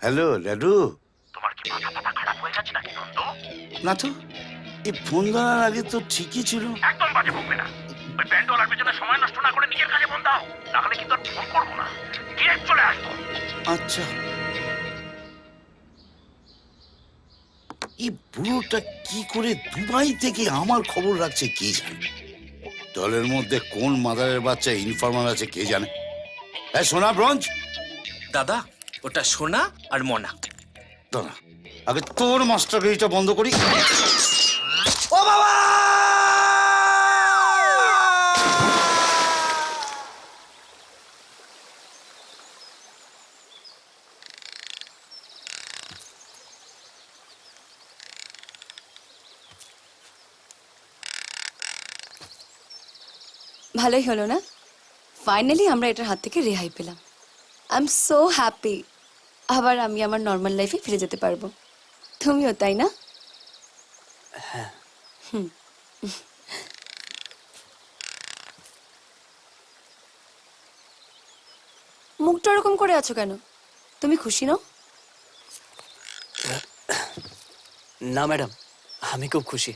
Hello laddoo. তোমার কি মাথা টাথা খারাপ হয়ে গেছে নাকি নন্দ? না তো, এই ফোন ধরার আগে তো ঠিকই ছিল। একদম বাজে বকবে না। ওই ব্যান্ডওয়ালার পেছনে সময় নষ্ট না করে নিজের কাজে মন দাও, নাহলে কিন্তু আর ফোন করবো না, ডিরেক্ট চলে আসবো। আচ্ছা, এই বুড়োটা কি করে দুবাই থেকে আমার খবর রাখছে কে জানে। দলের মধ্যে কোন মাদারের বাচ্চা ইনফরমার আছে কে জানে। হ্যাঁ সোনা ব্রঞ্জ। দাদা, ওটা সোনা আর মনা। দাঁড়া, আগে তোর মাস্টারগিরিটা বন্ধ করি। ও বাবা! ভালোই হলো না? ফাইনালি আমরা এটার হাত থেকে রেহাই পেলাম। I am so happy. আবার আমি আমার নর্মাল লাইফে ফিরে যেতে পারবো। তুমিও তাই না? হ্যাঁ। মুখটা ওরকম করে আছো কেন? তুমি খুশি নও? না ম্যাডাম, আমি খুব খুশি।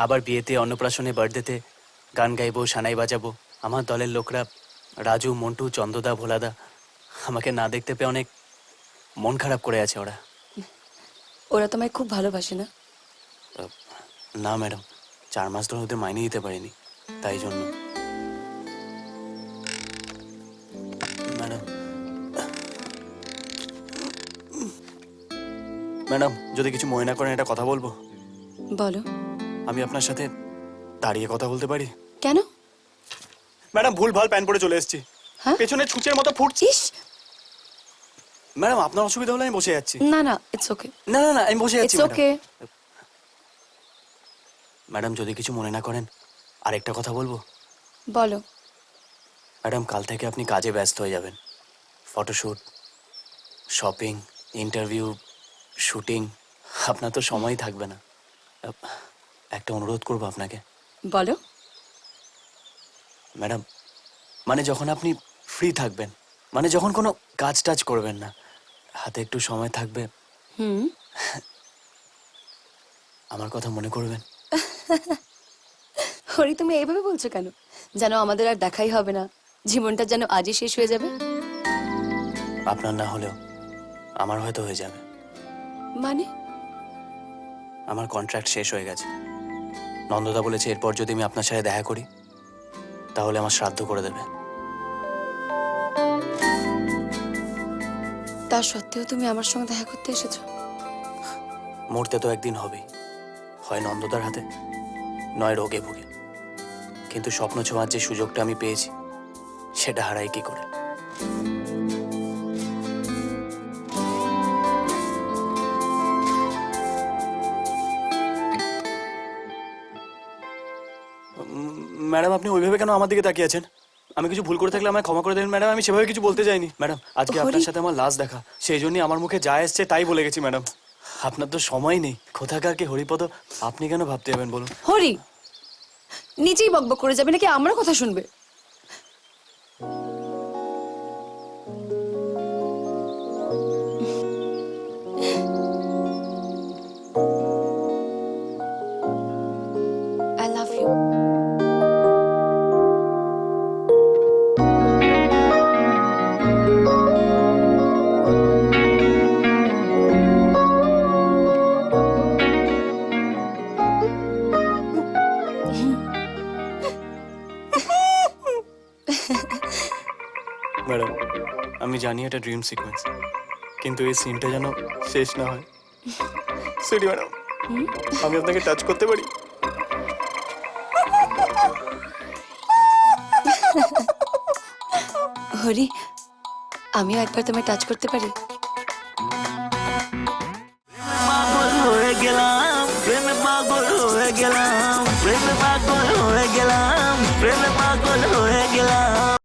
আবার বিয়েতে, অন্নপ্রাশনে, বার্থডেতে গান গাইবো, সানাই বাজাবো। আমার দলের লোকরা রাজু, মন্টু, চন্দ্রদা, ভোলাদা আমাকে না দেখতে পেয়ে অনেক মন খারাপ করে আছে ওরা। ওরা তোমায় খুব ভালোবাসে না? না ম্যাডাম, 4 মাস ধরে ওদের মাইনে দিতে পারিনি, তাই জন্য। ম্যাডাম ম্যাডাম যদি কিছু মনে না করেন, একটা কথা বলবো। বলো। আমি আপনার সাথে দাঁড়িয়ে কথা বলতে পারি? কেন? ম্যাডাম ভুল ভাল প্যান্ট পরে চলে এসেছি, হ্যাঁ? পেছনে ছুঁচের মতো ফুটছিস। ইস! ম্যাডাম আপনার অসুবিধা হলে আমি বসে যাচ্ছি। না না, ইটস ওকে। না না না, আমি বসে যাচ্ছি। It's okay. ম্যাডাম যদি কিছু মনে না করেন, আরেকটা কথা বলবো। বলো। ম্যাডাম কাল থেকে আপনি কাজে ব্যস্ত হয়ে যাবেন। ফটোশ্যুট, শপিং, ইন্টারভিউ, শুটিং, আপনার তো সময়ই থাকবে না। একটা অনুরোধ করবো আপনাকে। বলো। ম্যাডাম মানে যখন আপনি ফ্রি থাকবেন, মানে যখন কোনো কাজ টাজ করবেন না, হাতে একটু সময় থাকবে, হুম। আমার কথা মনে করবেন। হরি, তুমি এইভাবে বলছো কেন? যেন আমাদের আর দেখাই হবে না, জীবনটা যেন আজই শেষ হয়ে যাবে। আপনার না হলেও আমার হয়তো হয়ে যাবে। মানে? আমার কন্ট্রাক্ট শেষ হয়ে গেছে। নন্দদা বলেছে এরপর যদি আমি আপনার সাথে দেখা করি তাহলে আমার শ্রাদ্ধ করে দেবে। তা সত্ত্বেও তুমি আমার সঙ্গে দেখা করতে এসেছো? মরতে তো একদিন হবেই, হয় নন্দদার হাতে, নয় রোগে ভুগে। কিন্তু স্বপ্ন ছোঁয়ার যে সুযোগটা আমি পেয়েছি সেটা হারাই কি করে? ম্যাডাম আপনি ওইভাবে কেন আমার দিকে তাকিয়ে আছেন? আমি কিছু ভুল করে থাকলে আমায় ক্ষমা করে দেবেন ম্যাডাম, আমি সেভাবে কিছু বলতে চাইনি। ম্যাডাম আজকে আপনার সাথে আমার লাস্ট দেখা, সেই জন্যই আমার মুখে যা এসছে তাই বলে গেছি ম্যাডাম। আপনার তো সময় নেই। কোথাকার কি হরিপদ, আপনি কেন ভাবতে যাবেন বলুন? হরি নিজেই বকবক করে যাবে নাকি আমার কথা শুনবে? I love you. ম্যাডাম আমি জানি এটা ড্রিম সিকোয়েন্স, কিন্তু এই সিনটা যেন শেষ না হয়। সরি ম্যাডাম, আমি আপনাকে টাচ করতে পারি? হরি, আমিও একবার তোমায় টাচ করতে পারি? পাগল হয়ে গেলাম, প্রেমে পাগল হয়ে গেলাম, প্রেমে পাগল হয়ে গেলাম, প্রেমে পাগল হয়ে গেলাম।